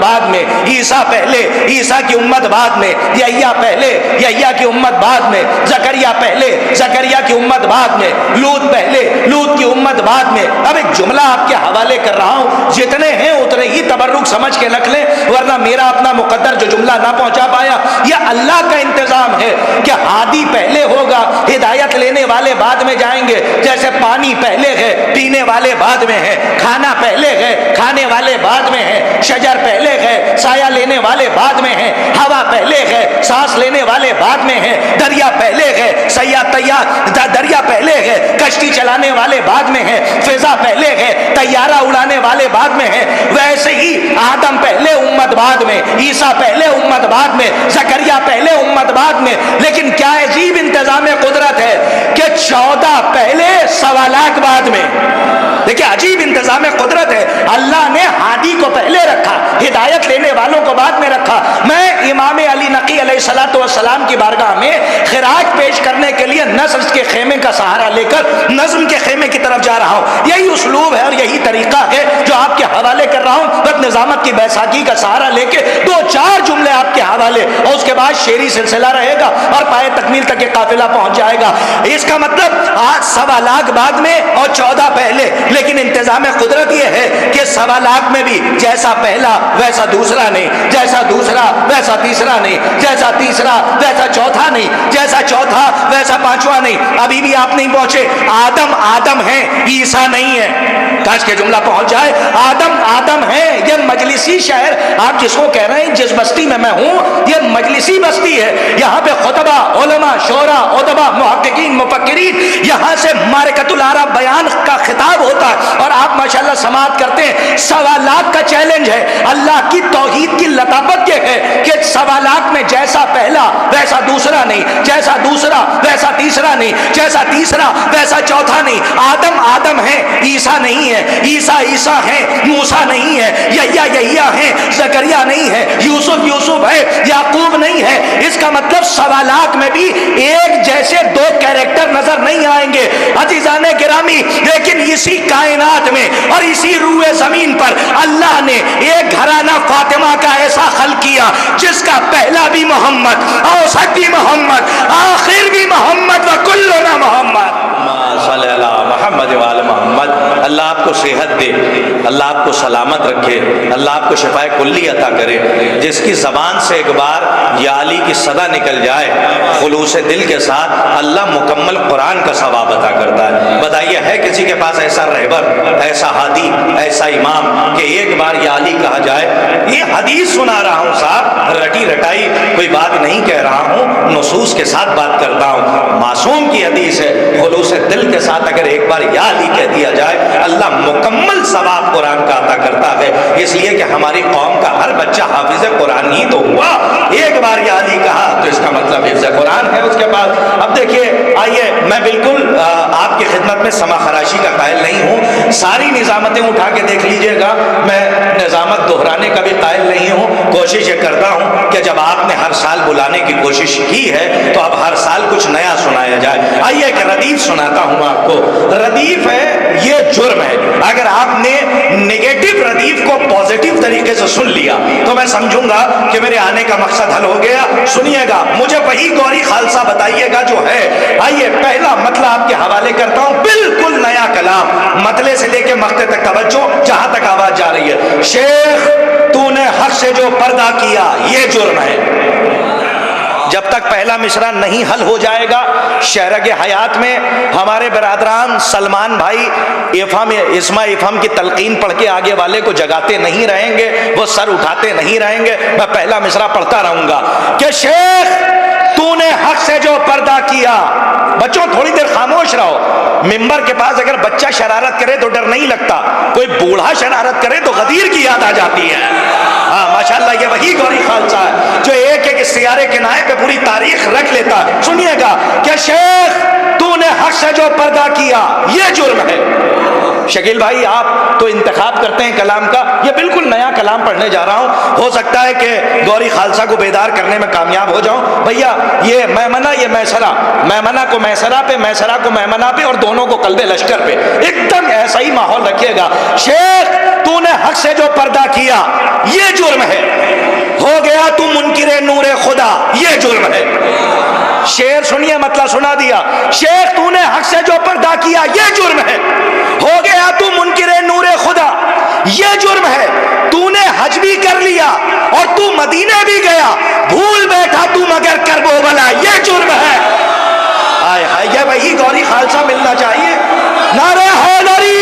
بعد میں، عیسیٰ پہلے، عیسیٰ کی امت بعد میں، یحییٰ پہلے، یحییٰ کی امت بعد میں، زکریا پہلے، زکریا کی امت بعد میں، لوط پہلے، لوط کی امت بعد میں۔ اب ایک جملہ آپ کے حوالے کر رہا ہوں، جتنے ہیں اتنے ہی تبرک سمجھ کے رکھ لیں، ورنہ میرا اپنا مقدر جو جملہ نہ پہنچا پایا، یہ اللہ کا انتظام ہے کہ ہادی پہلے ہوگا، ہدایت لینے والے بعد میں جائیں گے۔ جیسے پانی پہلے ہے، پینے والے بعد میں ہے، کھانا پہلے ہے، کھانے والے بعد میں ہے، شجر پہلے ہے، سایہ لینے والے بعد میں ہے، ہوا پہلے ہے، سانس لینے والے بعد میں ہے، دریا پہلے ہے، دریا پہلے ہے، کشتی چلانے والے بعد میں ہے، فضا پہلے ہے، طیارہ اڑانے والے بعد میں ہے۔ ویسے ہی آدم پہلے امت بعد میں، عیسیٰ پہلے امت بعد میں، زکریا پہلے امت بعد میں۔ لیکن کیا عجیب انتظام قدرت ہے کہ 14 پہلے 1.25 لاکھ بعد میں۔ دیکھیں عجیب انتظام قدرت ہے، اللہ نے ہادی کو پہلے رکھا، ہدایت لینے والوں کو بعد میں رکھا۔ میں امام علی نقی علیہ السلام کی بارگاہ میں خراج پیش کرنے کے لیے نظم کے خیمے کا سہارا لے کر نظم کے خیمے کی طرف جا رہا ہوں۔ یہی اسلوب ہے اور یہی طریقہ ہے جو آپ کے حوالے کر رہا ہوں۔ بس نظامت کی بیساکھی کا سہارا لے کے 2-4 جملے آپ کے حوالے، اور اس کے بعد شعری سلسلہ رہے گا اور پائے تکمیل تک یہ قافلہ پہنچ جائے گا۔ اس کا مطلب آج 1.25 لاکھ بعد میں اور 14 پہلے، لیکن انتظام قدرت یہ ہے کہ 1.25 لاکھ میں بھی جیسا پہلا ویسا دوسرا نہیں، جیسا دوسرا ویسا تیسرا نہیں، جیسا تیسرا ویسا چوتھا نہیں، جیسا چوتھا ویسا پانچواں نہیں۔ ابھی بھی آپ نہیں پہنچے، آدم آدم ہے، عیسیٰ نہیں ہے۔ کاش کے جملہ پہنچ جائے، آدم آدم ہے۔ یہ مجلسی شہر آپ جس کو کہہ رہے ہیں، جس بستی میں ہوں، یہ مجلسی بستی ہے۔ یہاں پہ خطبہ، علماء، شعراء، ادبا، محققین، مفکرین، یہاں سے معرکۃ العرب بیان کا خطاب ہوتا ہے اور آپ ماشاءاللہ سماعت کرتے ہیں۔ 1.25 لاکھ کا چیلنج ہے۔ اللہ کی توحید کی لطافت یہ ہے کہ 1.25 لاکھ میں جیسا پہلا ویسا دوسرا نہیں، جیسا دوسرا ویسا تیسرا نہیں، جیسا تیسرا ویسا چوتھا نہیں۔ آدم آدم ہے، عیسیٰ نہیں ہے، عیسیٰ عیسیٰ ہے، موسیٰ نہیں ہے، یحییٰ یحییٰ ہے، زکریا نہیں ہے، یوسف یوسف ہے، یعقوب نہیں ہے۔ اس کا مطلب 1.25 لاکھ میں بھی ایک جیسے 2 کیریکٹر نظر نہیں آئیں گے عزیزان گرامی، لیکن اسی کائنات میں اور اسی روئے زمین پر اللہ نے ایک گھرانہ فاطمہ کا ایسا خلق کیا جس کا پہلا بھی محمد، اوسط بھی محمد، آخر بھی محمد، وکلنا محمد۔ صلی اللہ محمد وآل محمد۔ اللہ آپ کو صحت دے، اللہ آپ کو سلامت رکھے، اللہ آپ کو شفائے کلی عطا کرے۔ جس کی زبان سے ایک بار یا علی کی صدا نکل جائے خلوص دل کے ساتھ، اللہ مکمل قرآن کا ثواب عطا کرتا ہے۔ بتائیے ہے کسی کے پاس ایسا رہبر، ایسا ہادی، ایسا امام کہ ایک بار یا علی کہا جائے؟ یہ حدیث سنا رہا ہوں صاحب، رٹی رٹائی کوئی بات نہیں کہہ رہا ہوں، نصوص کے ساتھ بات کرتا ہوں۔ معصوم کی حدیث ہے، خلوص دل کے ساتھ اگر ایک بار یا علی کہہ دیا جائے، اللہ مکمل ثواب قرآن کا عطا کرتا ہے۔ اس لیے کہ ہماری قوم کا ہر بچہ حافظ قرآن ہی تو ہوا۔ ایک بار یا علی کہا تو اس کا مطلب حفظ قرآن ہے اس کے بعد۔ اب دیکھیے، آئیے، میں بالکل آپ کی خدمت میں سما خراشی کا قائل نہیں ہوں، ساری نظامتیں اٹھا کے دیکھ لیجئے گا، میں نظامت دہرانے کا بھی قائل نہیں ہوں۔ کوشش یہ کرتا ہوں کہ جب آپ نے ہر سال بلانے کی کوشش کی ہے تو اب ہر سال کچھ نیا سنایا جائے۔ آئیے ایک ردیف سناتا ہوں آپ کو۔ ردیف ہے، یہ جرم ہے۔ اگر آپ نے نیگیٹو ردیف کو پازیٹیو طریقے سے سن لیا تو میں سمجھوں گا کہ میرے آنے کا مقصد حل ہو گیا۔ سنیے گا، مجھے وہی گوری خالصہ بتائیے گا جو ہے۔ آئیے پہلا مطلب آپ کے حوالے کرتا ہوں، بالکل نیا کلام، مطلع سے لے کے مقطع تک توجہ، جہاں تک آواز جا رہی ہے۔ شیخ تو نے حق سے جو پردہ کیا، یہ جرم ہے۔ جب تک پہلا مصرع نہیں حل ہو جائے گا، شہرگ حیات میں ہمارے برادران سلمان بھائی اسما افہم کی تلقین پڑھ کے آگے والے کو جگاتے نہیں رہیں گے، وہ سر اٹھاتے نہیں رہیں گے، میں پہلا مصرع پڑھتا رہوں گا کہ شیخ تو نے حق سے جو پردہ کیا۔ بچوں تھوڑی دیر خاموش رہو۔ ممبر کے پاس اگر بچہ شرارت کرے تو ڈر نہیں لگتا، کوئی بوڑھا شرارت کرے تو غدیر کی یاد آ جاتی ہے۔ ہاں ماشاءاللہ، یہ وہی گوری خالصہ ہے جو ایک ایک سیارے کے نائے پہ پوری تاریخ رکھ لیتا ہے۔ سنیے گا کہ شیخ تو نے حق سے جو پردہ کیا، یہ جرم ہے۔ شکیل بھائی آپ تو انتخاب کرتے ہیں کلام کا، یہ بالکل نیا کلام پڑھنے جا رہا ہوں، ہو سکتا ہے کہ گوری خالصہ کو بیدار کرنے میں کامیاب ہو جاؤں۔ بھیا یہ میمنہ یہ میسرہ، میمنہ کو میسرہ پہ، میسرہ کو میمنہ پہ، اور دونوں کو قلب لشکر پہ، ایک دم ایسا ہی ماحول رکھیے گا۔ شیخ تو نے حق سے جو پردہ کیا یہ جرم ہے، ہو گیا تو منکر نور خدا یہ جرم ہے۔ شعر سنیے، مطلب سنا دیا۔ شیخ تو نے حق سے جو پردہ کیا یہ جرم ہے، ہو گیا تو منکر نور خدا یہ جرم ہے۔ تو نے حج بھی کر لیا اور تو مدینے بھی گیا، بھول بیٹھا تو مگر کرب و بلا یہ جرم ہے۔ آئے ہائے، یہ وہی گوری خالصہ ملنا چاہیے۔ نعرہ حیدری۔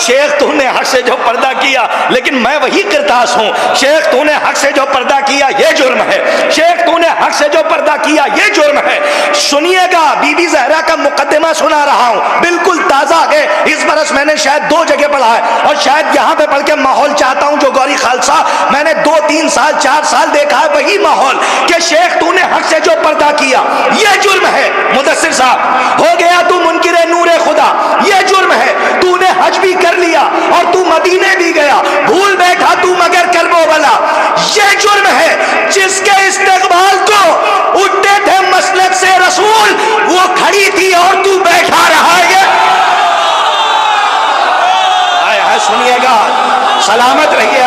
شیخ تو نے حق سے جو پردہ کیا، لیکن میں وہی کرتاس ہوں۔ شیخ تو نے حق سے جو پردہ کیا یہ جرم ہے، شیخ تو نے حق سے جو پردہ کیا یہ جرم ہے۔ سنیے گا، بی بی زہرا کا مقدمہ سنا رہا ہوں، بالکل تازہ ہے، اس برس میں نے شاید 2 جگہ پڑھا ہے، اور شاید یہاں پہ پڑھ کے ماحول چاہتا ہوں جو گوری خالصہ میں نے 2 3 سال 4 سال دیکھا ہے، وہی ماحول کہ شیخ تو نے حق سے جو پردہ کیا یہ جرم ہے۔ مدثر صاحب، ہو گیا تو منکر نور خدا یہ جرم ہے۔ تو نے حج بھی کر لیا اور تو مدینے بھی گیا، بھول بیٹھا تو مگر کرب و بلا یہ جرم ہے۔ جس کے استقبال کو اٹھتے تھے مسلک سے رسول، وہ کھڑی تھی اور تو بیٹھا رہا ہے۔ سنیے گا، سلامت رہیے،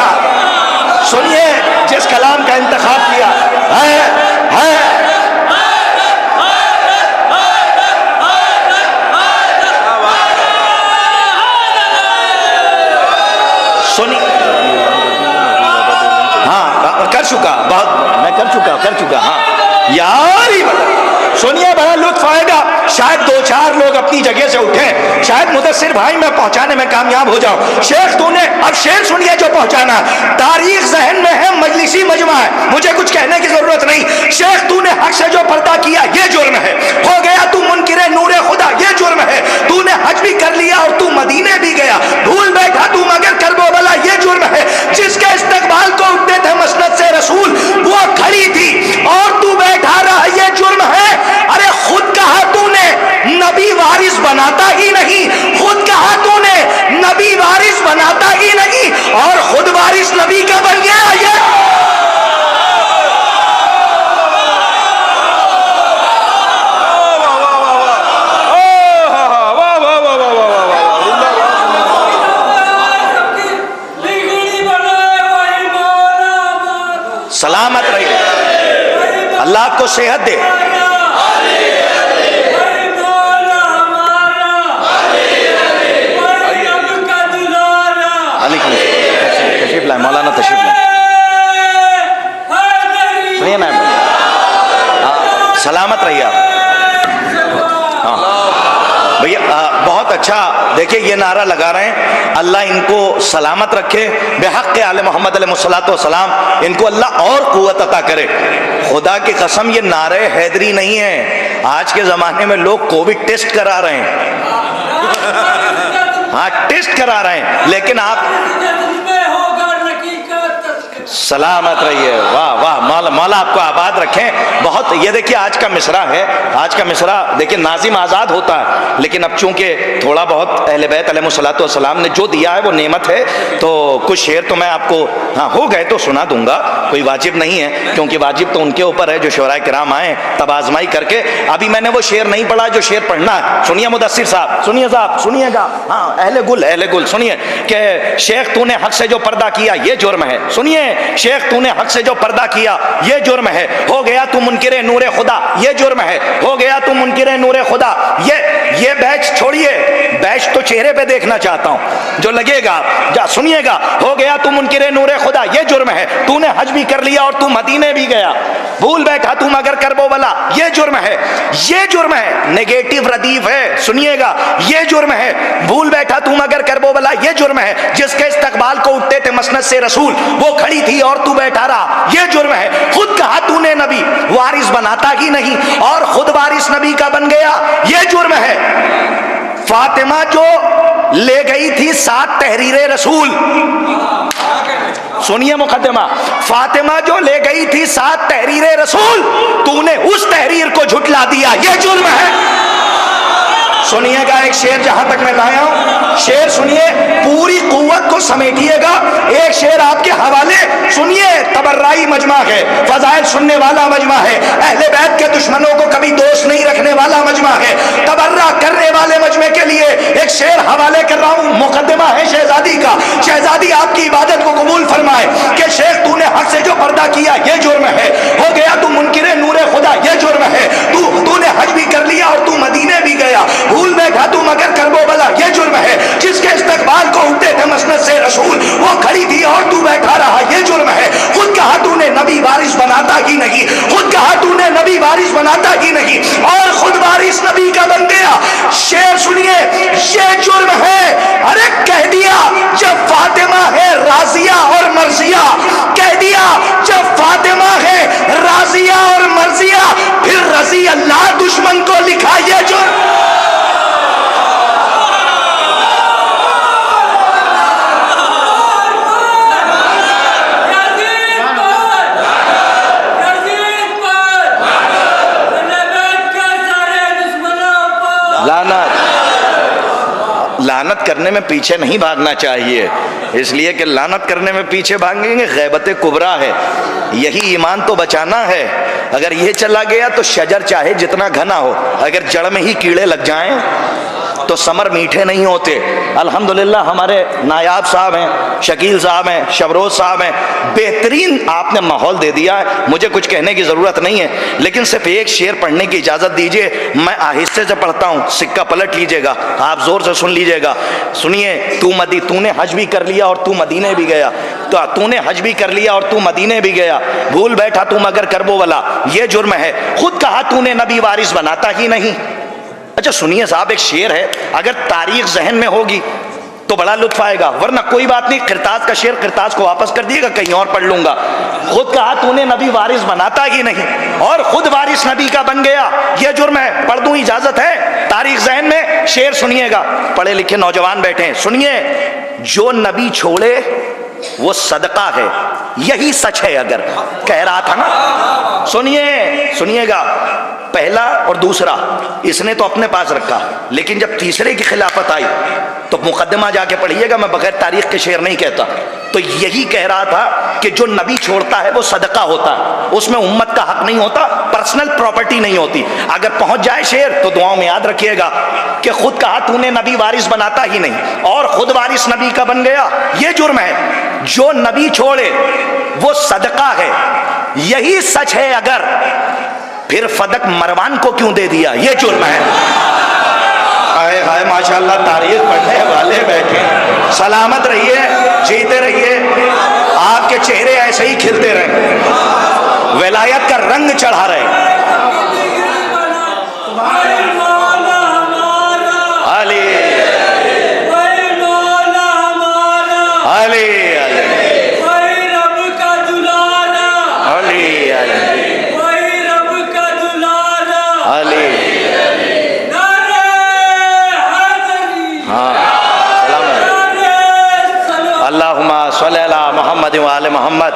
سنیے جس کلام کا انتخاب کیا ہے سنی، ہاں کر چکا، بہت میں کر چکا ہاں یار ہی بتا۔ سنیے، بڑا لطف آئے گا، شاید 2-4 لوگ اپنی جگہ سے اٹھیں، شاید مدثر بھائی میں پہنچانے میں کامیاب ہو جاؤں۔ شیخ تو نے، اب شعر سنیے جو پہنچانا، تاریخ ذہن میں ہے، مجلسی مجمع ہے، مجھے کچھ کہنے کی ضرورت نہیں۔ شیخ تو نے حق سے جو پردہ کیا یہ جرم ہے، ہو گیا تو منکر نور خدا یہ جرم ہے۔ تو نے حج بھی کر لیا اور تو مدینے بھی گیا، بھول بیٹھا تو مگر کرب و بلا یہ جرم ہے۔ جس کے استقبال کو اٹھتے تھے مسند سے رسول، وہ کھڑی تھی اور تو بیٹھا رہا یہ جرم ہے۔ ارے خود کہا تو نے نبی وارث بناتا ہی نہیں، خود کہا تو نے نبی وارث بناتا ہی نہیں، اور خود وارث نبی کا بن گیا یہ۔ سلامت رہیے، اللہ آپ کو صحت دے۔ تشریف لائیں مولانا، تشریف لائیں، سنیے نا، سلامت رہیے آپ۔ بھیا بہت اچھا، دیکھیں یہ نعرہ لگا رہے ہیں، اللہ ان کو سلامت رکھے، بحق آل محمد علیہ الصلوۃ والسلام، ان کو اللہ اور قوت عطا کرے۔ خدا کی قسم یہ نعرہ حیدری نہیں ہے، آج کے زمانے میں لوگ کووڈ ٹیسٹ کرا رہے ہیں، ہاں ٹیسٹ کرا رہے ہیں، لیکن آپ سلامت رہیے۔ واہ واہ، مولا آپ کو آباد رکھیں۔ بہت، یہ دیکھیے آج کا مصرع ہے، آج کا مصرع دیکھیے، ناظم آزاد ہوتا ہے، لیکن اب چونکہ تھوڑا بہت اہل بیت علیہ الصلوۃ والسلام نے جو دیا ہے وہ نعمت ہے، تو کچھ شعر تو میں آپ کو ہاں ہو گئے تو سنا دوں گا، کوئی واجب نہیں ہے، کیونکہ واجب تو ان کے اوپر ہے جو شعراء کرام آئے تب آزمائی کر کے۔ ابھی میں نے وہ شعر نہیں پڑھا جو شعر پڑھنا ہے، سنیے مدثر صاحب، سنیے صاحب، سنیے گا، ہاں اہل گل سنیے کہ شیخ تو نے حق سے جو پردہ کیا یہ جرم ہے۔ سنیے، شیخ تو نے حق سے جو پردہ کیا یہ جرم ہے، ہو گیا تو منکر نور خدا یہ جرم ہے، ہو گیا تو منکر نور خدا یہ بیچ چھوڑیے، بیچ تو چہرے پہ دیکھنا چاہتا ہوں جو لگے گا، جا سنیے گا، ہو گیا تو منکر نور خدا یہ جرم ہے، تو نے حج بھی کر لیا اور تو مدینے بھی گیا، بھول بیٹھا تو مگر کرب و بلا یہ جرم ہے، یہ جرم ہے، نیگیٹو ردیف ہے، سنیے گا، یہ جرم ہے، بھول بیٹھا تو مگر کرب و بلا یہ جرم ہے۔ جس کے استقبال کو اٹھتے تھے مسند سے رسول، وہ کھڑی تھی اور تو بیٹھا رہا یہ جرم ہے۔ خود کہا تو نے نبی وارث بناتا ہی نہیں، اور خود وارث نبی کا بن گیا یہ جرم ہے۔ فاطمہ جو لے گئی تھی 7 تحریر رسول، سنیے مقدمہ، فاطمہ جو لے گئی تھی 7 تحریر رسول، تو نے اس تحریر کو جھٹلا دیا یہ جرم ہے۔ سنیے گا ایک شعر جہاں تک میں لایا ہوں، شعر سنیے، پوری قوت کو سمیٹیے گا، ایک شعر آپ کے حوالے سنیے۔ تبرائی مجمع ہے، فضائل سننے والا مجمع ہے، اہل بیت کے دشمنوں کو کبھی دوست نہیں رکھنے والا مجمع ہے، تبرہ کرنے والے مجمع کے لیے ایک شعر حوالے کر رہا ہوں۔ مقدمہ ہے شہزادی کا، شہزادی آپ کی عبادت کو قبول فرمائے کہ شیخ تو نے حق سے جو پردہ کیا یہ جرم ہے، ہو گیا تو منکر نور خدا یہ جرم ہے، تو نے حج بھی کر لیا اور تو مدینے بھی گیا، بھول بیٹھا تو مگر کربو بلا یہ جرم ہے، جس کے استقبال کو اٹھتے تھے مسند سے رسول وہ کھڑی تھی اور تو بیٹھا رہا یہ جرم ہے، خود کہا تو نے نبی وارث بناتا ہی نہیں، خود کہا تو نے نبی وارث بناتا ہی نہیں اور خود وارث نبی کا بن گیا۔ شعر سنیے، یہ جرم ہے۔ ارے کہہ دیا جب فاطمہ ہے راضیہ اور مرضیہ، کہہ دیا جب فاطمہ ہے راضیہ اور مرضیہ، پھر رضی اللہ دشمن کو لکھا یہ جرم۔ لعنت کرنے میں پیچھے نہیں بھاگنا چاہیے، اس لیے کہ لعنت کرنے میں پیچھے بھاگیں گے غیبت کبریٰ ہے، یہی ایمان تو بچانا ہے۔ اگر یہ چلا گیا تو شجر چاہے جتنا گھنا ہو، اگر جڑ میں ہی کیڑے لگ جائیں تو ثمر میٹھے نہیں ہوتے۔ الحمدللہ ہمارے نایاب صاحب ہیں، شکیل صاحب ہیں، شبروز صاحب ہیں، بہترین آپ نے ماحول دے دیا ہے، مجھے کچھ کہنے کی ضرورت نہیں ہے، لیکن صرف ایک شعر پڑھنے کی اجازت دیجئے، میں آہستہ سے پڑھتا ہوں، سکہ پلٹ لیجئے گا، آپ زور سے سن لیجئے گا۔ سنیے، تو نے حج بھی کر لیا اور تو مدینے بھی گیا، تو نے حج بھی کر لیا اور تو مدینے بھی گیا، بھول بیٹھا تو مگر کربو والا یہ جرم ہے، خود کہا تو نے نبی وارث بناتا ہی نہیں۔ اچھا سنیے صاحب، ایک شعر ہے، اگر تاریخ ذہن میں ہوگی تو بڑا لطف آئے گا، ورنہ کوئی بات نہیں، قرطاس کا شعر قرطاس کو واپس کر دیے گا، کہیں اور پڑھ لوں گا۔ خود کہا تو نے نبی وارث بناتا ہی نہیں اور خود وارث نبی کا بن گیا یہ جرم ہے۔ پڑھ دوں، اجازت ہے؟ تاریخ ذہن میں، شعر سنیے گا، پڑھے لکھے نوجوان بیٹھے ہیں، سنیے۔ جو نبی چھوڑے وہ صدقہ ہے، یہی سچ ہے اگر، کہہ رہا تھا نا۔ سنیے گا، پہلا اور دوسرا اس نے تو اپنے پاس رکھا، لیکن جب تیسرے کی خلافت آئی تو مقدمہ جا کے پڑھیے گا، میں بغیر تاریخ کے شعر نہیں کہتا، تو یہی کہہ رہا تھا کہ جو نبی چھوڑتا ہے وہ صدقہ ہوتا ہے، اس میں امت کا حق نہیں ہوتا، پرسنل پراپرٹی نہیں ہوتی۔ اگر پہنچ جائے شعر تو دعاؤں میں یاد رکھیے گا کہ خود کہا تو نے نبی وارث بناتا ہی نہیں اور خود وارث نبی کا بن گیا یہ جرم ہے۔ جو نبی چھوڑے وہ صدقہ ہے، یہی سچ ہے اگر، پھر فدق مروان کو کیوں دے دیا یہ جرم ہے۔ آئے ہائے ماشاءاللہ، تاریخ پڑھنے والے بیٹھے، سلامت رہیے، جیتے رہیے، آپ کے چہرے ایسے ہی کھلتے رہیں، ولایت کا رنگ چڑھا رہے۔ علی علی اللہم صلی اللہ محمد وآل محمد۔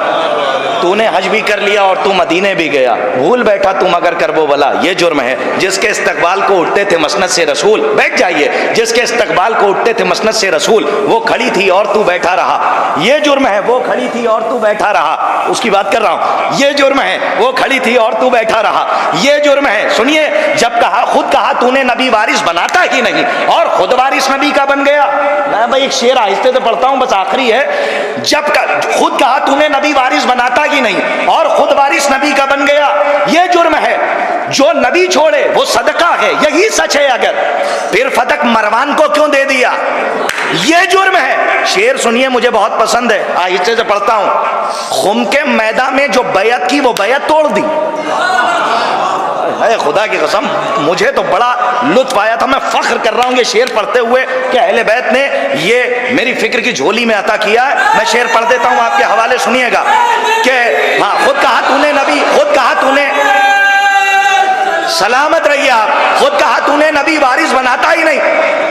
تو نے حج بھی کر لیا اور تو مدینے بھی گیا، بھول بیٹھا تو مگر کربو بلا یہ جرم ہے۔ جس کے استقبال کو اٹھتے تھے مسند سے رسول، بیٹھ جائیے، جس کے استقبال کو اٹھتے تھے مسند سے رسول، وہ کھڑی تھی اور تو بیٹھا رہا یہ جرم ہے۔ وہ کھڑی تھی اور تو بیٹھا رہا، اس کی بات کر رہا ہوں، یہ جرم ہے۔ وہ کھڑی تھی اور تو بیٹھا رہا یہ جرم ہے۔ سنیے، جب خود کہا تو نے نبی وارث بناتا ہی نہیں اور خود وارث نبی کا بن گیا۔ میں بھائی ایک شعر آہستہ سے پڑھتا ہوں، بس آخری ہے۔ جب خود کہا تو نے نبی وارث بناتا ہی نہیں اور خود وارث نبی کا بن گیا یہ جرم ہے۔ جو نبی چھوڑے وہ صدقہ ہے، یہی سچ ہے اگر، پھر فتق مروان کو کیوں دے دیا یہ جرم ہے۔ شعر سنیے، مجھے بہت پسند ہے، آہستہ سے پڑھتا ہوں۔ خم کے میدان میں جو بیعت کی وہ بیعت توڑ دی۔ اے خدا کی قسم، مجھے تو بڑا لطف آیا تھا، میں فخر کر رہا ہوں یہ شعر پڑھتے ہوئے کہ اہل بیت نے یہ میری فکر کی جھولی میں عطا کیا ہے۔ میں شعر پڑھ دیتا ہوں، آپ کے حوالے سنیے گا کہ ہاں، خود کہا تو نے نبی، خود کہا تو نے، سلامت رہیے آپ، خود کہا تو نے نبی وارث بناتا ہی نہیں۔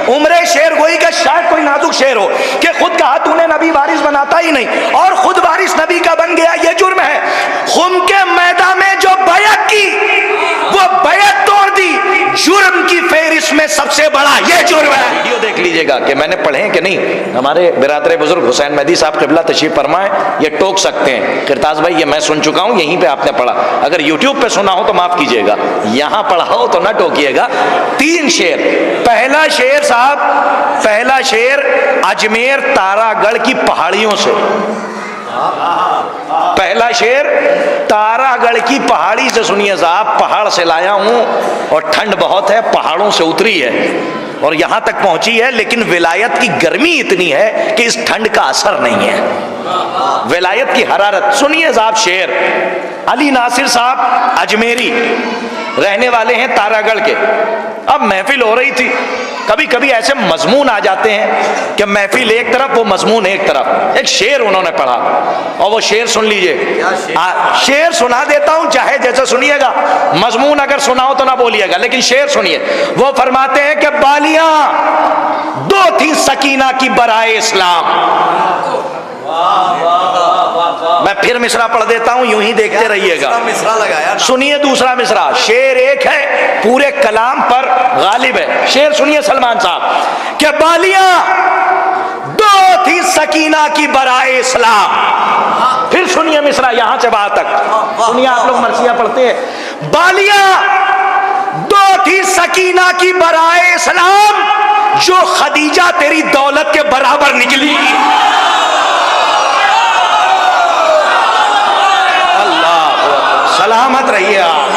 عمر شعر گوئی کا شاید کوئی نازک شعر ہو کہ خود کہا تو نے نبی وارث بناتا ہی نہیں اور خود وارث نبی کا بن گیا یہ جرم ہے۔ خم کے میدان میں جو بیعت کی وہ بیعت توڑ دی، جرم کی فہرست اس میں سب سے بڑا یہ جرم ہے. ویڈیو دیکھ لیجئے گا کہ میں نے پڑھے ہیں کہ نہیں. ہمارے برادر بزرگ حسین مہدی صاحب قبلہ تشریف فرمائیں, یہ ٹوک سکتے ہیں کرتاز بھائی یہ میں سن چکا ہوں, یہیں پہ آپ نے پڑھا, اگر یوٹیوب پہ سنا ہو تو معاف کیجئے گا, یہاں پڑھا ہو تو نہ ٹوکیے گا. 3 شعر. پہلا شعر صاحب, پہلا شعر اجمیر تارا گڑھ کی پہاڑیوں سے. پہلا شعر تارا گڑھ کی پہاڑی سے سنیے صاحب. پہاڑ سے لایا ہوں اور ٹھنڈ بہت ہے, پہاڑوں سے اتری ہے اور یہاں تک پہنچی ہے, لیکن ولایت کی گرمی اتنی ہے کہ اس ٹھنڈ کا اثر نہیں ہے. ولایت کی حرارت. سنیے صاحب شعر. علی ناصر صاحب اجمیری, رہنے والے ہیں تارا گڑھ کے. اب محفل ہو رہی تھی, کبھی کبھی ایسے مضمون آ جاتے ہیں کہ محفل ایک طرف وہ مضمون ایک طرف. ایک شعر انہوں نے پڑھا اور وہ شعر سن لیجئے. شعر سنا دیتا ہوں چاہے جیسے سنیے گا, مضمون اگر سنا ہو تو نہ بولیے گا, لیکن شعر سنیے. وہ فرماتے ہیں کہ بالیاں 2 تھی سکینہ کی برائے اسلام. میں پھر مصرع پڑھ دیتا ہوں, یوں ہی دیکھتے رہیے گا. سنیے دوسرا مصرع. شعر ایک ہے, پورے کلام پر غالب ہے. شعر سنیے سلمان صاحب کہ بالیاں 2 تھی سکینہ کی برائے اسلام. پھر سنیے مصرع یہاں سے وہاں تک. سنیے, آپ لوگ مرثیہ پڑھتے ہیں. بالیاں 2 تھی سکینہ کی برائے اسلام, جو خدیجہ تیری دولت کے برابر نکلی. سلامت رہیے آپ.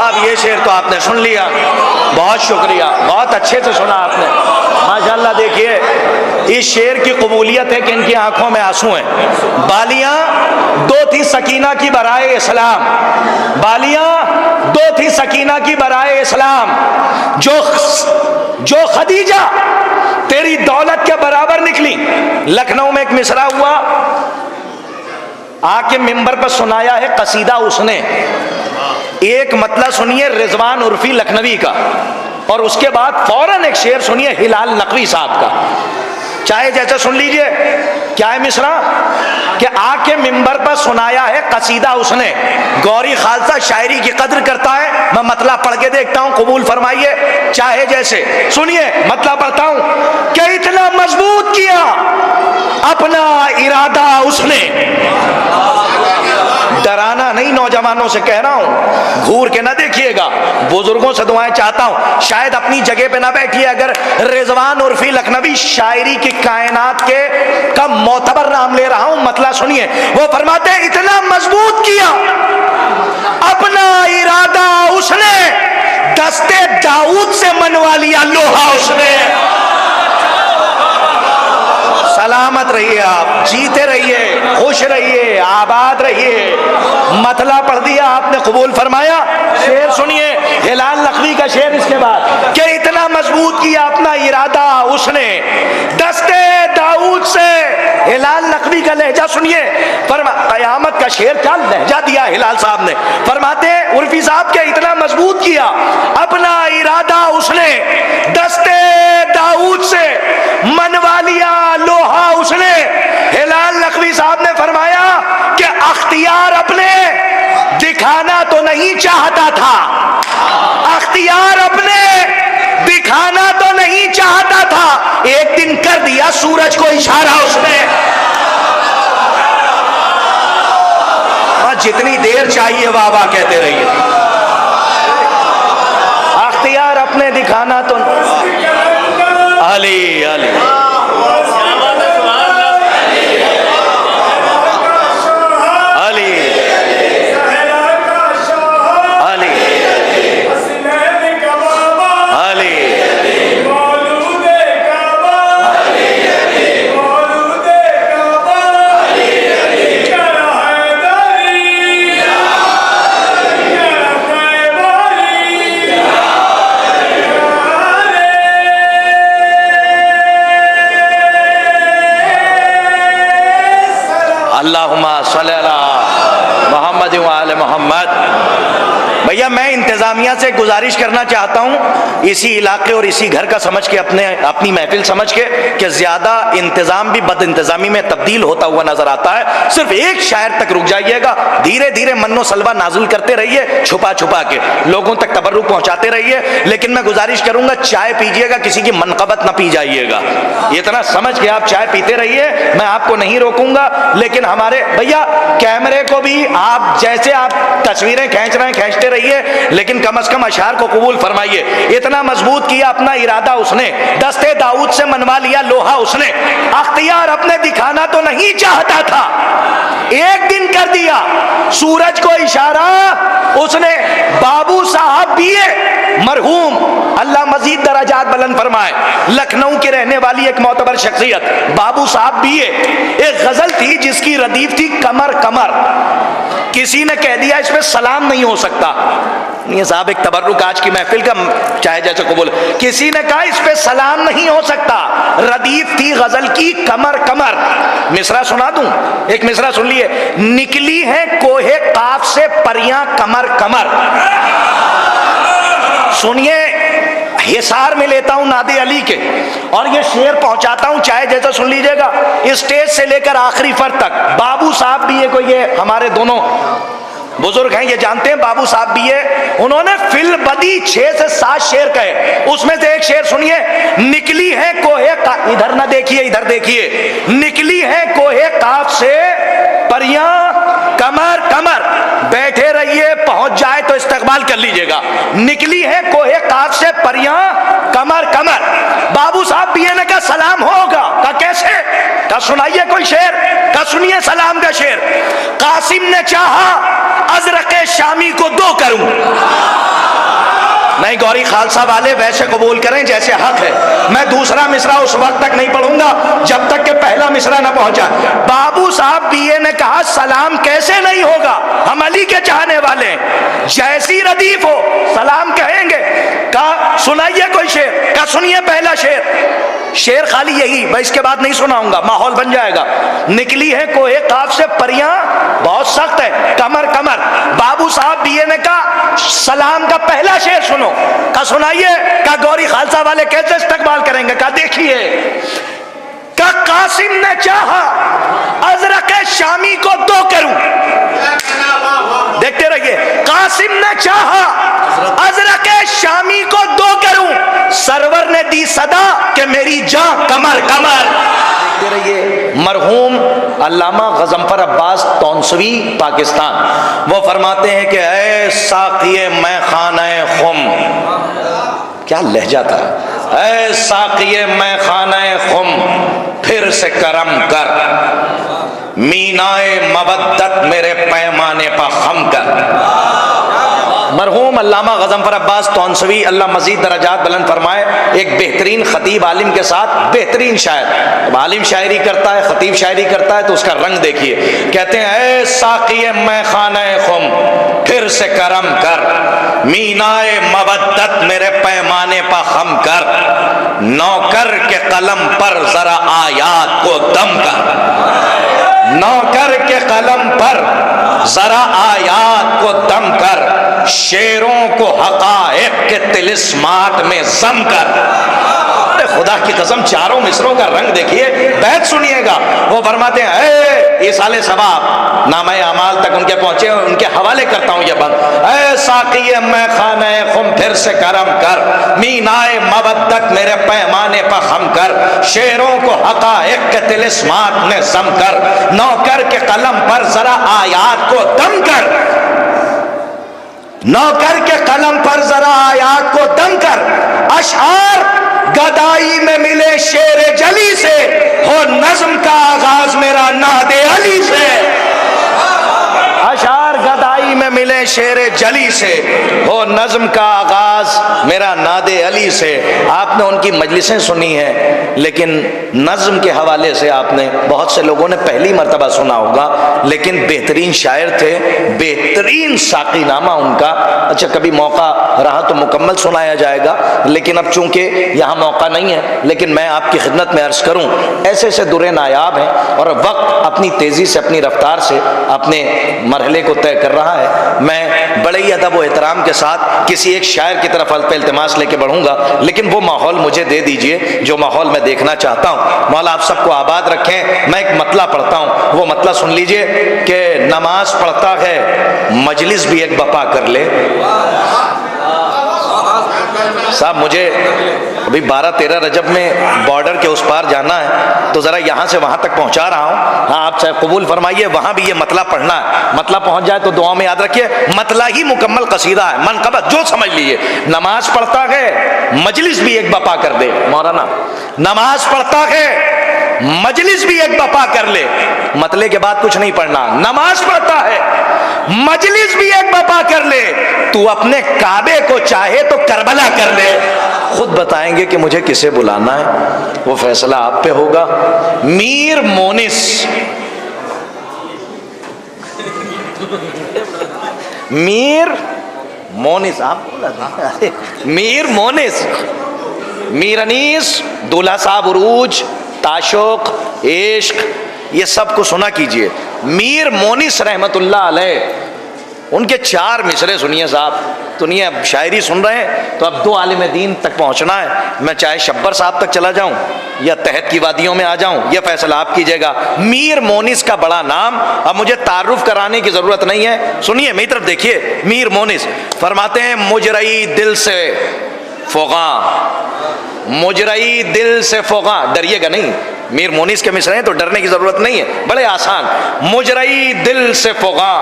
اب یہ شعر تو آپ نے سن لیا, بہت شکریہ, بہت اچھے سے سنا آپ نے, ماشاءاللہ. دیکھیے اس شعر کی قبولیت ہے کہ ان کی آنکھوں میں آنسو ہیں. بالیاں 2 تھی سکینہ کی برائے اسلام, بالیاں 2 تھی سکینہ کی برائے اسلام, جو خدیجہ تیری دولت کے برابر نکلی. لکھنؤ میں ایک مصرع ہوا, آ کے ممبر پر سنایا ہے قصیدہ اس نے. ایک مطلب سنیے رضوان عرفی لکھنوی کا, اور اس کے بعد فوراً ایک شعر سنیے ہلال نقوی صاحب کا. چاہے جیسے سن لیجئے. کیا ہے مصرع کہ آ کے ممبر پر سنایا ہے قصیدہ اس نے. گوری خالصہ شاعری کی قدر کرتا ہے, میں مطلب پڑھ کے دیکھتا ہوں, قبول فرمائیے. چاہے جیسے سنیے, مطلب پڑھتا ہوں کہ اتنا مضبوط کیا اپنا ارادہ اس نے. ڈرانا نہیں, نوجوانوں سے کہہ رہا ہوں, گھور کے نہ دیکھیے گا. بزرگوں سے دعائیں چاہتا ہوں, شاید اپنی جگہ پہ نہ بیٹھیے. اگر رضوان عرفی لکھنوی شاعری کی کائنات کے کا معتبر نام لے رہا ہوں, مطلب سنیے. وہ فرماتے ہیں اتنا مضبوط کیا اپنا ارادہ اس نے, دستے داؤد سے منوا لیا لوہا اس نے. سلامت رہیے آپ, جیتے رہیے, خوش رہیے, آباد رہیے. مطلب پڑھ دیا آپ نے, قبول فرمایا. شعر سنیے ہلال نقوی کا شعر اس کے بعد کہ اتنا مضبوط کیا اپنا ارادہ اس نے, دستے داؤد سے. ہلال نقوی کا لہجہ سنیے. قیامت کا شعر کیا لہجہ دیا ہلال صاحب نے. فرماتے عرفی صاحب کے اتنا مضبوط کیا اپنا ارادہ اس نے, دستے داؤد سے منوا لیا لوہا اس نے. ہلال نقوی صاحب نے فرمایا کہ اختیار اپنے دکھانا تو نہیں چاہتا تھا, اختیار اپنے دکھانا تو نہیں چاہتا تھا, ایک دن کر دیا سورج کو اشارہ اس نے. جتنی دیر چاہیے واہ واہ کہتے رہیے. اختیار اپنے دکھانا تو علی علی اللہم صلی اللہ محمد وآل محمد. بھیا میں انتظار اسلامیہ سے گزارش کرنا چاہتا ہوں، اسی علاقے اور اسی گھر کا سمجھ کے اپنی محفل سمجھ کے کہ زیادہ انتظام بھی بد انتظامی میں تبدیل ہوتا ہوا نظر آتا ہے، صرف ایک شاعر تک رک جائیے گا، دھیرے دھیرے من و سلوہ نازل کرتے رہیے، چھپا چھپا کے لوگوں تک تبرک پہنچاتے رہیے، لیکن میں گزارش کروں گا چائے پیجیے گا، کسی کی منقبت نہ پی جائیے گا، اتنا سمجھ کے آپ چائے پیتے رہیے، میں آپ کو نہیں روکوں گا، لیکن ہمارے بھیا کیمرے کو بھی آپ جیسے آپ تصویریں کھینچ رہے ہیں کھینچتے رہیے، لیکن کم از کم اشعار کو قبول فرمائیے۔ اتنا مضبوط کیا اپنا ارادہ اس نے، دستے داؤد سے منوا لیا لوہا اس نے، اختیار اپنے دکھانا تو نہیں چاہتا تھا، ایک دن کر دیا، سورج کو اشارہ اس نے، بابو صاحب بھی مرحوم اللہ مزید درجات بلند فرمائے، لکھنؤ کے رہنے والی ایک معتبر شخصیت بابو صاحب بھی ایک غزل تھی جس کی ردیف تھی کمر کمر، کسی نے کہہ دیا اس پہ سلام نہیں ہو سکتا، یہ صاحب ایک تبرک آج کی محفل کا چاہے جیسے قبول، کسی نے کہا اس پہ سلام نہیں ہو سکتا، ردیف تھی غزل کی کمر کمر، مصرع سنا دوں، ایک مصرع سن لیے، نکلی ہیں کوہ قاف سے پریاں کمر کمر، سنیے حصار میں لیتا ہوں نادے علی کے اور یہ شعر پہنچاتا ہوں، چاہے جیسا سن لیجئے گا، اسٹیج سے لے کر آخری فرد تک، بابو صاحب بھی کوئی یہ ہمارے دونوں بزرگ ہیں، یہ جانتے ہیں بابو صاحب بھی انہوں نے فی البدی 6 سے 7 شعر کہے، اس میں سے ایک شعر سنیے، نکلی ہے کوہ ادھر نہ دیکھیے ادھر دیکھیے، نکلی ہے کوہ قاف سے پریاں کمر کمر، بیٹھے رہیے پہنچ جائے تو استقبال کر لیجئے گا، نکلی ہے کوہ قاف سے پریاں کمر کمر، بابو صاحب بھی نے کہا سلام ہوگا، کہا کیسے، کہا سنائیے کوئی شعر، کہا سنیے سلام کا شعر، قاسم نے چاہا ازرق شامی کو دو کروں، نہیں گوری خالصہ والے ویسے قبول کریں جیسے حق ہے، میں دوسرا مصرع اس وقت تک نہیں پڑھوں گا جب تک کہ پہلا مصرع نہ پہنچا، بابو صاحب بی اے نے کہا سلام کیسے نہیں ہوگا، ہم علی کے چاہنے والے ہیں، جیسی ردیف ہو سلام کہیں گے، کہا سنائیے کوئی شعر، کہا سنیے پہلا شعر خالی یہی، میں اس کے بعد نہیں سناؤں گا ماحول بن جائے گا، نکلی ہے کوہ قاف سے پریاں بہت سخت ہے کمر کمر، بابو صاحب بی اے نے کہا سلام کا پہلا شعر سنو، کہا سنائیے، کہا گوری خالصہ والے کیسے استقبال کریں گے، کہا دیکھیے، کہا قاسم نے چاہا ازرق شامی کو دو کروں، دیکھتے رہیے، قاسم نے چاہا ازرق شامی کو دو کروں، سرور نے دی صدا کہ میری جان کمر کمر، دیکھتے رہیے، مرحوم علامہ غضنفر عباس تونسوی پاکستان، وہ فرماتے ہیں کہ اے ساقی میں خانہ خم، کیا لہجہ تھا، اے ساقی میں خانہ خم پھر سے کرم کر، مینائے مودت میرے پیمانے پہ خم کر، مرحوم علامہ غضنفر عباس تونسوی اللہ مزید درجات بلند فرمائے، ایک بہترین خطیب عالم کے ساتھ بہترین شاعر، اب عالم شاعری کرتا ہے خطیب شاعری کرتا ہے تو اس کا رنگ دیکھیے، کہتے ہیں اے ساقی میں خانہ خم پھر سے کرم کر، مینائے مودت میرے پیمانے پہ خم کر، نوکر کے قلم پر ذرا آیات کو دم کر، نوکر کے قلم پر ذرا آیات کو دم کر، شعروں کو حقائق کے طلسمات میں ضم کر، خدا کی قسم چاروں مصروں کا رنگ دیکھیے، بیت سنیے گا، وہ فرماتے ہیں اے ایصال ثواب نامہ اعمال تک ان کے پہنچے، ان کے حوالے کرتا ہوں یہ بات، اے ساقی میں خانہ خم پھر سے کرم کر، مینائے مودت میرے پیمانے پہ خم کر، شعروں کو حقائق کے طلسمات میں ضم کر، نوکر کے قلم پر ذرا آیات کو دم کر، نوکر کے قلم پر ذرا آیات کو دم کر، اشعار گدائی میں ملے شیر جلی سے، ہو نظم کا آغاز میرا ناد علی سے، اشعار گدائی میں ملے شیر جلی سے، ہو نظم کا آغاز میرا ناد علی سے، آپ نے ان کی مجلسیں سنی ہیں لیکن نظم کے حوالے سے آپ نے بہت سے لوگوں نے پہلی مرتبہ سنا ہوگا، لیکن بہترین شاعر تھے، بہترین ساقی نامہ ان کا، اچھا کبھی موقع رہا تو مکمل سنایا جائے گا، لیکن اب چونکہ یہاں موقع نہیں ہے، لیکن میں آپ کی خدمت میں عرض کروں ایسے ایسے درے نایاب ہیں اور وقت اپنی تیزی سے اپنی رفتار سے اپنے مرحلے کو طے کر رہا ہے، میں بڑے ہی ادب و احترام کے ساتھ کسی ایک شاعر کی طرف التماس لے کے بڑھوں گا، لیکن وہ ماحول مجھے دے دیجئے جو ماحول میں دیکھنا چاہتا ہوں۔ مولا آپ سب کو آباد رکھیں۔ میں ایک مطلع پڑھتا ہوں، وہ مطلع سن لیجئے کہ نماز پڑھتا ہے مجلس بھی ایک بپا کر لے۔ صاحب مجھے ابھی 12-13 رجب میں بارڈر کے اس پار جانا ہے، تو ذرا یہاں سے وہاں تک پہنچا رہا ہوں۔ ہاں آپ چاہے قبول فرمائیے، وہاں بھی یہ مطلع پڑھنا ہے۔ مطلع پہنچ جائے تو دعا میں یاد رکھیے، مطلع ہی مکمل قصیدہ ہے، منقبت جو سمجھ لیجیے۔ نماز پڑھتا ہے مجلس بھی ایک بپا کر دے۔ مولانا نماز پڑھتا ہے مجلس بھی ایک بپا کر لے، مطلع کے بعد کچھ نہیں پڑھنا۔ نماز پڑھتا ہے مجلس بھی ایک بپا کر لے، تو اپنے کعبے کو چاہے تو کربلا کر لے۔ خود بتائیں گے کہ مجھے کسے بلانا ہے، وہ فیصلہ آپ پہ ہوگا۔ میر مونس، میر مونس، آپ بولا میر مونس، میر انیس، دولہا صاحب عروج، تعشق، عشق، یہ سب کو سنا کیجئے۔ میر مونس رحمت اللہ علیہ، ان کے 4 مصرے سنیے صاحب۔ سنیے، اب شاعری سن رہے ہیں تو اب 2 عالم دین تک پہنچنا ہے۔ میں چاہے شبر صاحب تک چلا جاؤں یا تحت کی وادیوں میں آ جاؤں، یہ فیصلہ آپ کیجئے گا۔ میر مونس کا بڑا نام، اب مجھے تعارف کرانے کی ضرورت نہیں ہے، سنیے میری طرف دیکھیے۔ میر مونس فرماتے ہیں مجرئی دل سے فغاں، مجرئی دل سے فغاں، ڈریے گا نہیں، میر مونس کے مصرے ہیں تو ڈرنے کی ضرورت نہیں ہے، بڑے آسان۔ مجرئی دل سے فغاں،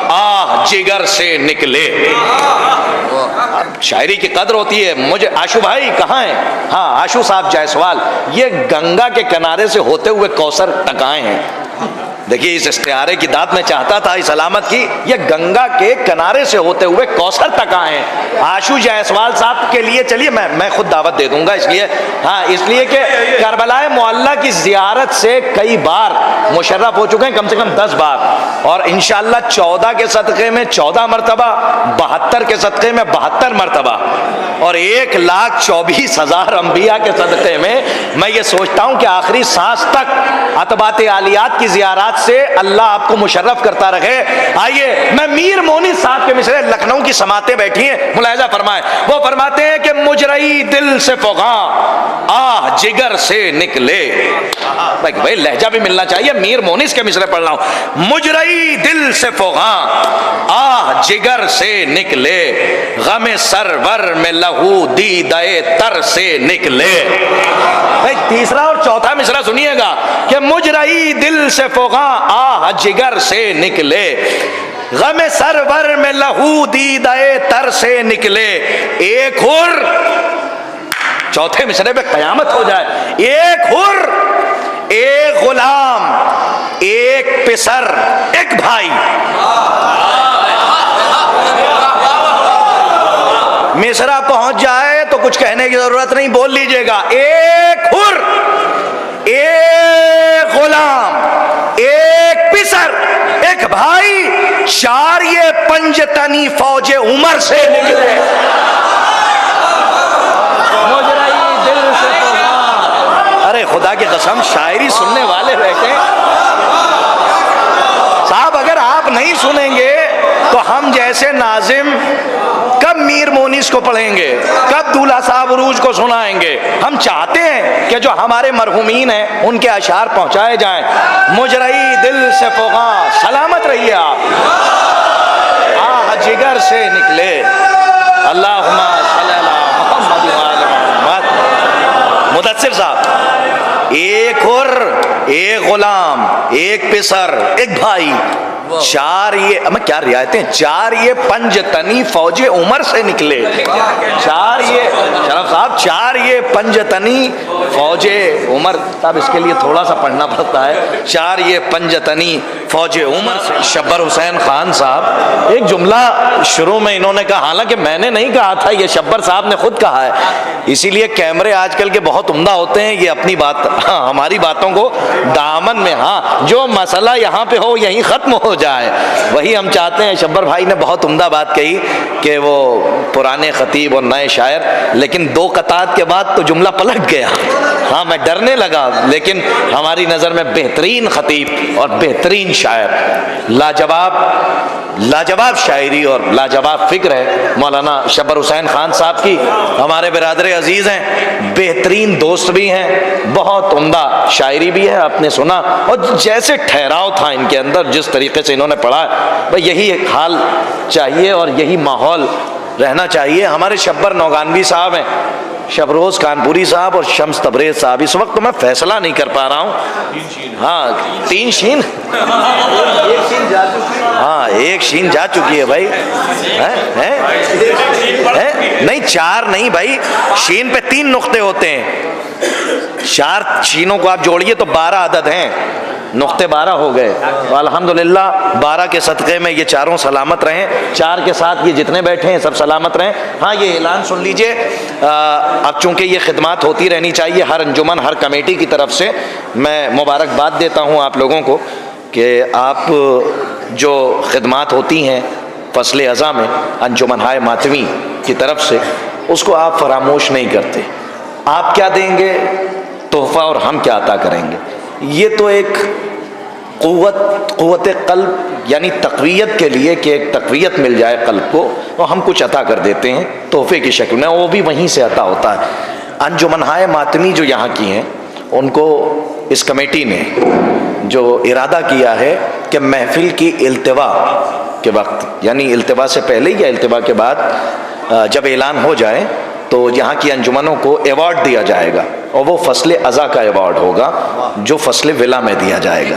آہ جگر سے نکلے۔ شاعری کی قدر ہوتی ہے۔ مجھے آشو بھائی کہاں ہیں؟ ہاں آشو صاحب جائسوال، یہ گنگا کے کنارے سے ہوتے ہوئے کوثر تک آئے ہیں۔ دیکھیے اس استعارے کی داد میں چاہتا تھا اس علامت کی، یہ گنگا کے کنارے سے ہوتے ہوئے کوثر تک آئے ہیں۔ آشو جائسوال صاحب کے لیے چلیے میں خود دعوت دے دوں گا، اس لیے ہاں، اس لیے کہ کربلائے معلیٰ کی زیارت سے کئی بار مشرف ہو چکے ہیں، کم سے کم 10 بار، اور انشاءاللہ 14 کے صدقے میں 14 مرتبہ، 72 کے صدقے میں 72 مرتبہ، اور 1,24,000 انبیاء کے صدقے میں یہ سوچتا ہوں کہ آخری سانس تک اتباعت عالیات کی زیارات سے اللہ آپ کو مشرف کرتا رہے۔ آئیے میں میر مونس صاحب کے مصرے، لکھنؤ کی سماعتیں بیٹھی ہیں، ملاحظہ فرمائیں، وہ فرماتے ہیں کہ مجرئی دل سے فغاں، آہ جگر سے نکلے۔ بھائی لہجہ بھی ملنا چاہیے، میر مونس کے مصرے پڑھ رہا ہوں۔ مجرئی دل سے فغاں، آہ جگر سے نکلے، غم سرور میں لہو دیدہ تر سے نکلے۔ بھائی تیسرا اور چوتھا مصرع سنیے گا کہ مجرئی دل سے فغاں، آہ جگر سے نکلے، غم سرور میں لہو دیدہ تر سے نکلے۔ ایک حر، چوتھے مصرعے پہ قیامت ہو جائے، ایک حر، ایک غلام، ایک پسر، ایک بھائی۔ مصرع پہنچ جائے تو کچھ کہنے کی ضرورت نہیں، بول لیجئے گا، ایک حر، ایک غلام، ایک پسر، ایک بھائی، 4 یہ پنجتنی فوج عمر سے نکلے۔ مجرئی دل سے فغاں، ارے خدا کی قسم شاعری سننے والے بیٹھے صاحب، اگر آپ نہیں سنیں گے تو ہم جیسے ناظم کب میر مونس کو پڑھیں گے، کب دولہا صاحب عروج کو سنائیں گے؟ ہم چاہتے ہیں کہ جو ہمارے مرحومین ہیں ان کے اشعار پہنچائے جائیں۔ مجرئی دل سے فغاں، سلامت رہیے آپ، آہ جگر سے نکلے، اللہم صلی اللہ محمد وآل محمد۔ مدثر صاحب، ایک حر، ایک غلام، ایک پسر، ایک بھائی، 4 یہ میں کیا رعایتیں، 4 یہ پنجتنی فوج عمر سے نکلے۔ 4 یہ شرف صاحب، 4 یہ پنجتنی فوج عمر صاحب، اس کے لیے تھوڑا سا پڑھنا پڑتا ہے۔ 4 یہ پنجتنی فوج عمر سے۔ شبر حسین خان صاحب ایک جملہ شروع میں انہوں نے کہا، حالانکہ میں نے نہیں کہا تھا، یہ شبر صاحب نے خود کہا ہے، اسی لیے کیمرے آج کل کے بہت عمدہ ہوتے ہیں، یہ اپنی بات ہماری باتوں کو دامن میں، ہاں جو مسئلہ یہاں پہ ہو یہیں ختم ہو جائے، وہی ہم چاہتے ہیں۔ شبر بھائی نے بہت عمدہ بات کہی کہ وہ پرانے خطیب اور نئے شاعر، لیکن 2 قطعات کے بعد تو جملہ پلٹ گیا۔ ہاں میں ڈرنے لگا، لیکن ہماری نظر میں بہترین خطیب اور بہترین شاعر، لاجواب شاعری اور لاجواب فکر ہے مولانا شبر حسین خان صاحب کی، ہمارے برادر عزیز ہیں، بہترین دوست بھی ہیں، بہت عمدہ شاعری بھی ہے، آپ نے سنا، اور جیسے ٹھہراؤ تھا ان کے اندر، جس طریقے سے انہوں نے پڑھا، بھئی یہی ایک حال چاہیے اور یہی ماحول رہنا چاہیے۔ ہمارے شبر نوگانوی صاحب ہیں، شبروز کانپوری صاحب اور شمس تبریز صاحب، اس وقت تو میں فیصلہ نہیں کر پا رہا ہوں، ہاں 3 شین، ہاں 1 شین جا چکی ہے بھائی، نہیں 4 نہیں بھائی، شین پہ 3 نقطے ہوتے ہیں، 4 شینوں کو آپ جوڑیے تو 12 عدد ہیں، نقطے 12 ہو گئے، الحمدللہ 12 کے صدقے میں یہ چاروں سلامت رہیں، 4 کے ساتھ یہ جتنے بیٹھے ہیں سب سلامت رہیں۔ ہاں یہ اعلان سن لیجئے، اب چونکہ یہ خدمات ہوتی رہنی چاہیے، ہر انجمن ہر کمیٹی کی طرف سے میں مبارکباد دیتا ہوں آپ لوگوں کو کہ آپ جو خدمات ہوتی ہیں فصل ازاں میں انجمن ہائے ماتمی کی طرف سے، اس کو آپ فراموش نہیں کرتے۔ آپ کیا دیں گے تحفہ اور ہم کیا عطا کریں گے، یہ تو ایک قوت قلب یعنی تقویت کے لیے کہ ایک تقویت مل جائے قلب کو، اور ہم کچھ عطا کر دیتے ہیں تحفے کی شکل میں، وہ بھی وہیں سے عطا ہوتا ہے۔ انجمن ہائے ماتمی جو یہاں کی ہیں، ان کو اس کمیٹی نے جو ارادہ کیا ہے کہ محفل کی التوا کے وقت، یعنی التوا سے پہلے یا التوا کے بعد جب اعلان ہو جائے تو یہاں کی انجمنوں کو ایوارڈ دیا جائے گا، اور وہ فصل ازاں کا ایوارڈ ہوگا جو فصل ولا میں دیا جائے گا۔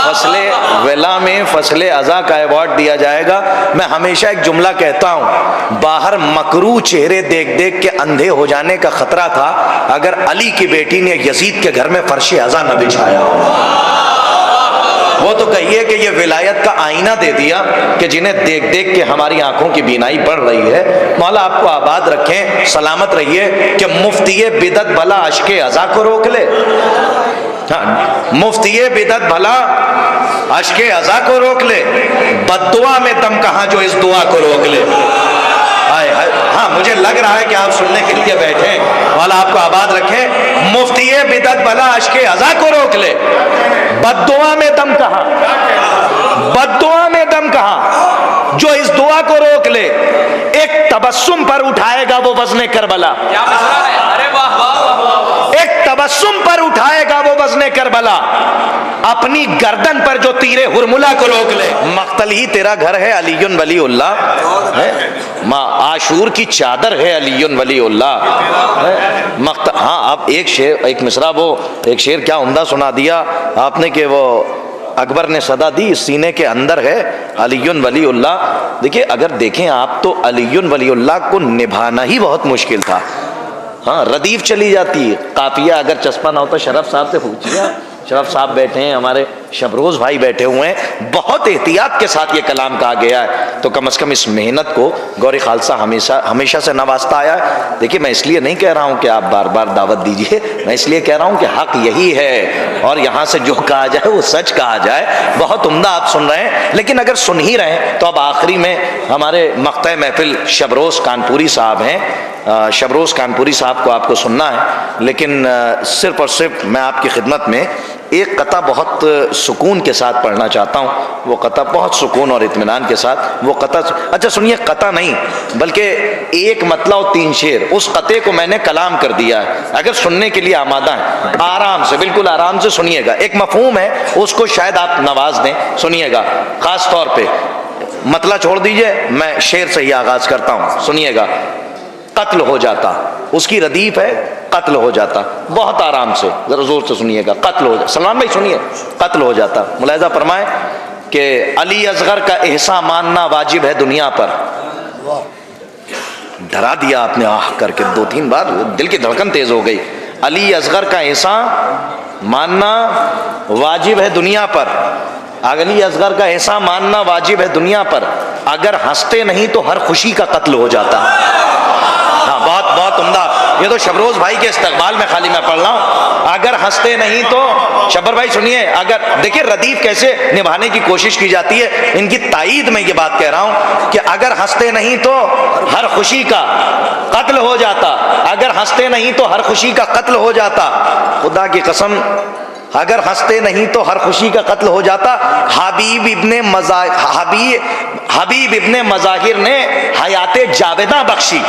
فصل ولا میں فصل ازاں کا ایوارڈ دیا جائے گا۔ میں ہمیشہ ایک جملہ کہتا ہوں، باہر مکروہ چہرے دیکھ دیکھ کے اندھے ہو جانے کا خطرہ تھا اگر علی کی بیٹی نے یزید کے گھر میں فرش ازاں نہ بچھایا ہو۔ وہ تو کہیے کہ یہ ولایت کا آئینہ دے دیا کہ جنہیں دیکھ دیکھ کے ہماری آنکھوں کی بینائی بڑھ رہی ہے۔ مولا آپ کو آباد رکھیں، سلامت رہیے کہ مفتی بدعت بھلا عشق ازاں کو روک لے، مفتی بدعت بھلا عشق ازاں کو روک لے، بد دعا میں دم کہاں جو اس دعا کو روک لے۔ ہاں مجھے لگ رہا ہے کہ آپ سننے کے لیے بیٹھے ہیں، مولا آپ کو آباد رکھیں، مفتی بدعت بھلا عشق ازاں کو روک لے، بد دعا میں دم کہاں، بد دعا میں دم کہاں جو اس دعا کو روک لے، ایک تبسم پر اٹھائے گا وہ وزن کربلا، ایک تبسم پر اٹھائے گا وہ وزن کربلا، اپنی گردن پر جو تیرے ہرملا کو روک لے۔ مقتل ہی تیرا گھر ہے علی ولی اللہ، عاشور کی چادر ہے علی ولی اللہ۔ ہاں آپ ایک شعر، ایک مصرع، وہ ایک شعر کیا عمدہ سنا دیا آپ نے کہ وہ اکبر نے صدا دی سینے کے اندر ہے علی ولی اللہ۔ دیکھیں اگر دیکھیں آپ تو علی ولی اللہ کو نبھانا ہی بہت مشکل تھا، ہاں ردیف چلی جاتی، قافیہ اگر چسپا نہ ہوتا، شرف صاحب سے پوچھیے، شرف صاحب بیٹھے ہیں، ہمارے شبروز بھائی بیٹھے ہوئے ہیں، بہت احتیاط کے ساتھ یہ کلام کہا گیا ہے، تو کم از کم اس محنت کو گوری خالصہ ہمیشہ سے نوازتا آیا ہے۔ دیکھیے میں اس لیے نہیں کہہ رہا ہوں کہ آپ بار بار دعوت دیجئے، میں اس لیے کہہ رہا ہوں کہ حق یہی ہے، اور یہاں سے جو کہا جائے وہ سچ کہا جائے۔ بہت عمدہ آپ سن رہے ہیں، لیکن اگر سن ہی رہے ہیں تو اب آخری میں ہمارے مقطع محفل شبروز کانپوری صاحب ہیں، شبروز کانپوری صاحب کو آپ کو سننا ہے، لیکن صرف اور صرف میں آپ کی خدمت میں ایک قطعہ بہت سکون کے ساتھ پڑھنا چاہتا ہوں، وہ قطعہ بہت سکون اور اطمینان کے ساتھ، وہ قطعہ اچھا سنیے، قطعہ نہیں بلکہ ایک مطلع اور 3 شعر، اس قطعے کو میں نے کلام کر دیا ہے، اگر سننے کے لیے آمادہ ہیں آرام سے، بالکل آرام سے سنیے گا، ایک مفہوم ہے اس کو شاید آپ نواز دیں، سنیے گا، خاص طور پہ مطلع چھوڑ دیجئے، میں شعر سے ہی آغاز کرتا ہوں، سنیے گا۔ قتل ہو جاتا، اس کی ردیف ہے قتل ہو جاتا، بہت آرام سے ذرا زور سے سنیے گا، قتل ہو جاتا، سلمان بھائی سنیے، قتل ہو جاتا، ملاحظہ فرمائیں کہ علی اصغر کا احسان ماننا واجب ہے دنیا پر۔ ڈرا دیا آپ نے آہ کر کے 2-3 بار، دل کی دھڑکن تیز ہو گئی۔ علی اصغر کا احسان ماننا واجب ہے دنیا پر، علی اصغر کا احسان ماننا واجب ہے دنیا پر، اگر ہنستے نہیں تو ہر خوشی کا قتل ہو جاتا۔ ہاں بہت بہت عمدہ، یہ تو شبروز بھائی کے استقبال میں خالی میں پڑھ رہا ہوں، اگر ہنستے نہیں تو، شبر بھائی سنیے، اگر دیکھیں ردیف کیسے نبھانے کی کوشش کی جاتی ہے، ان کی تائید میں یہ بات کہہ رہا ہوں کہ اگر ہنستے نہیں تو ہر خوشی کا قتل ہو جاتا، اگر ہنستے نہیں تو ہر خوشی کا قتل ہو جاتا، خدا کی قسم اگر ہنستے نہیں تو ہر خوشی کا قتل ہو جاتا۔ حبیب ابن مظاہر نے حیات جاویدہ بخشی،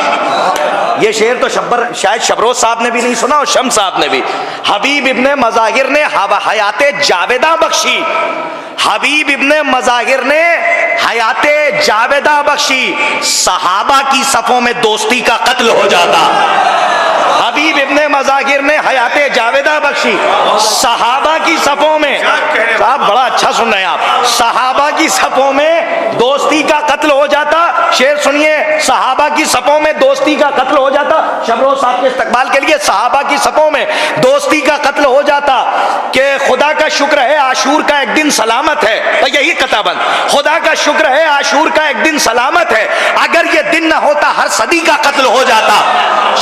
یہ شعر تو شاید شبروز صاحب نے بھی نہیں سنا اور شمس صاحب نے بھی۔ حبیب ابن مظاہر نے حیات جاویدہ بخشی، حبیب ابن مظاہر نے حیات جاویدہ بخشی، صحابہ کی صفوں میں دوستی کا قتل ہو جاتا۔ حبیب ابن مظاہر نے حیات جاویدہ بخشی، صحابہ کی صفوں میں، صاحب بڑا اچھا سن رہے ہیں آپ، صحابہ کی صفوں میں دوستی کا قتل ہو جاتا۔ شعر سنیے، صحابہ کی صفوں میں دوستی کا قتل ہو جاتا۔ شبروز صاحب کے استقبال کے لیے صحابہ کی صفوں میں دوستی کا قتل ہو جاتا کہ خدا کا شکر ہے عاشور کا ایک دن سلامت ہے، یہی قطع بند، خدا کا شکر ہے عاشور کا ایک دن سلامت ہے، اگر یہ دن نہ ہوتا ہر صدی کا قتل ہو جاتا۔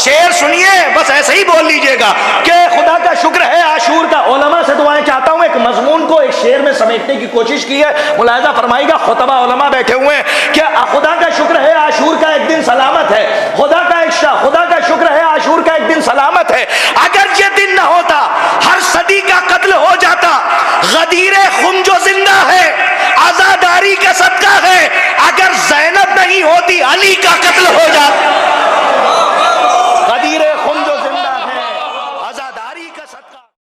شعر سنیے، بس ایسے ہی بول لیجئے گا کہ خدا کا شکر ہے عاشور کا۔ علماء سے دعائیں چاہتا ہوں، ایک مضمون کو ایک شعر میں سمیٹنے کی کوشش کی ہے، ملاحظہ فرمائیے گا، خطبہ علماء بیٹھے ہوئے ہیں کہ خدا کا شکر ہے عاشور کا ایک دن سلامت ہے، خدا کا شکر ہے عاشور کا ایک دن سلامت ہے، اگر یہ دن نہ ہوتا ہر صدی کا قتل ہو جاتا۔ غدیر خم جو زندہ ہے عزاداری کا صدقہ ہے، اگر زینب نہیں ہوتی علی کا قتل ہو جاتا۔ غدیر خم